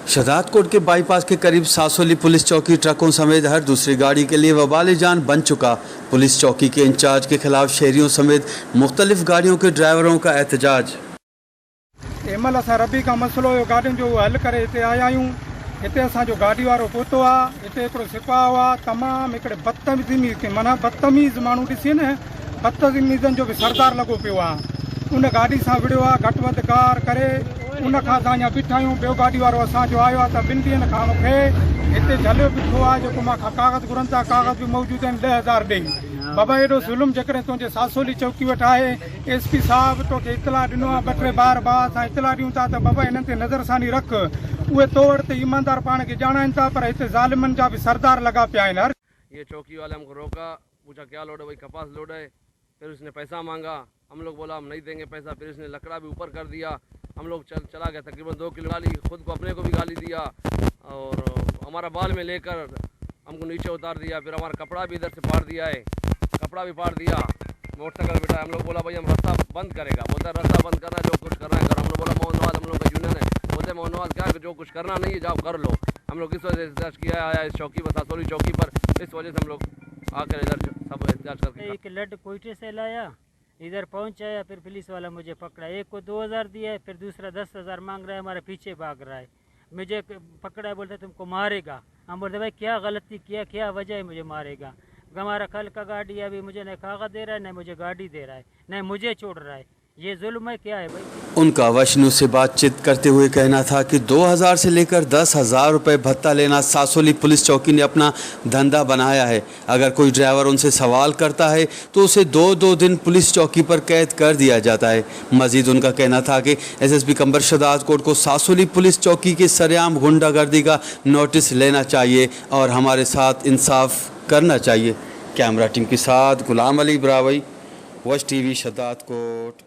शहदादकोट के बाईपास के करीब सासोली पुलिस चौकी ट्रकों समेत हर दूसरी गाड़ी के लिए वबाल जान बन चुका। पुलिस चौकी के इंचार्ज के खिलाफ शहरियों समेत मुख्तलिफ गाड़ियों के ड्राइवरों का एहतजाज। एमल असां रबी का मसलो गाड़ियों जो हल करे हिते आया आहियूं। हिते असांजो गाड़ी वारो पहुतो आहे। हिते हिकिड़ो सिपाही आहे तमामु हिकिड़े बदतमीज़ माना बदतमीज़ माण्हू ॾिसी न बदतमीज़नि जो बि सरदार लॻो पियो आहे। उन गाड़ी सां विड़ियो आहे घटि वधि कार करे उन खां असां अञा बीठा आहियूं। ॿियो गाड़ी वारो असांजो आयो आहे त 2 ॾींहंनि खां मूंखे हिते झलियो बीठो आहे जेको मां कागज़ घुरनि था। कागज़ बि मौजूदु आहिनि 10,000 ॾेई। बाबा एॾो ज़ुल्म जेकॾहिं तुंहिंजे सासोली चौकी वटि आहे। SP साहब तोखे इतला ॾिनो आहे 2-3 बार असां इतला ॾियूं था त बाबा हिननि ते नज़रसानी रख। उहे तो वटि त ईमानदार पाण खे ॼाणाइनि था पर हिते ज़ालिमनि जा बि सरदार लॻा पिया आहिनि। ये चौकी वाले हमको रोका, पूछा क्या लोड है, वही कपास लोड है। फिर उसने पैसा मांगा, हम लोग बोला हम नहीं देंगे पैसा। फिर उसने लकड़ा भी ऊपर कर दिया। हम लोग चला गया तकरीबन 2 किलो गाली, खुद को अपने को भी गाली दिया और हमारा बाल में लेकर हमको नीचे उतार दिया। फिर हमारा कपड़ा भी इधर से फाड़ दिया है, कपड़ा भी फाड़ दिया। मोटरसाइकिल बिठा हम लोग बोला भाई हम रास्ता बंद करेगा। बोलता रास्ता बंद करना, जो कुछ करना है करो। हम लोग बोला मोहनवाल हम लोग का यूनियन है। बोलते मोहनवाल क्या जो कुछ करना नहीं है जाओ कर लो। हम लोग इस वजह से एहतजाज किया आया इस चौकी पर, सासोली चौकी पर। इस वजह से हम लोग आकर इधर सब एहतजाज करके एक लड कोयटे से लाया, इधर पहुंचाया। फिर पुलिस वाला मुझे पकड़ा, एक को 2,000 दिया है, फिर दूसरा 10,000 मांग रहा है, हमारे पीछे भाग रहा है। मुझे पकड़ा है, बोलता तुमको मारेगा। हम बोलते भाई क्या गलती किया, क्या वजह है मुझे मारेगा। हमारा कल का गाड़ी अभी मुझे न कागज दे रहा है न मुझे गाड़ी दे रहा है न मुझे छोड़ रहा है। ये जुल्म है क्या है भाई। उनका वशनु से बातचीत करते हुए कहना था कि 2,000 से लेकर 10,000 रुपये भत्ता लेना सासोली पुलिस चौकी ने अपना धंधा बनाया है। अगर कोई ड्राइवर उनसे सवाल करता है तो उसे 2-2 दिन पुलिस चौकी पर कैद कर दिया जाता है। मजीद उनका कहना था कि SSP कंबर शहदादकोट को सासोली पुलिस चौकी के सरेआम गुंडागर्दी का नोटिस लेना चाहिए और हमारे साथ इंसाफ करना चाहिए। कैमरा टीम के साथ गुलाम अली ब्रावई, वश TV शहदादकोट।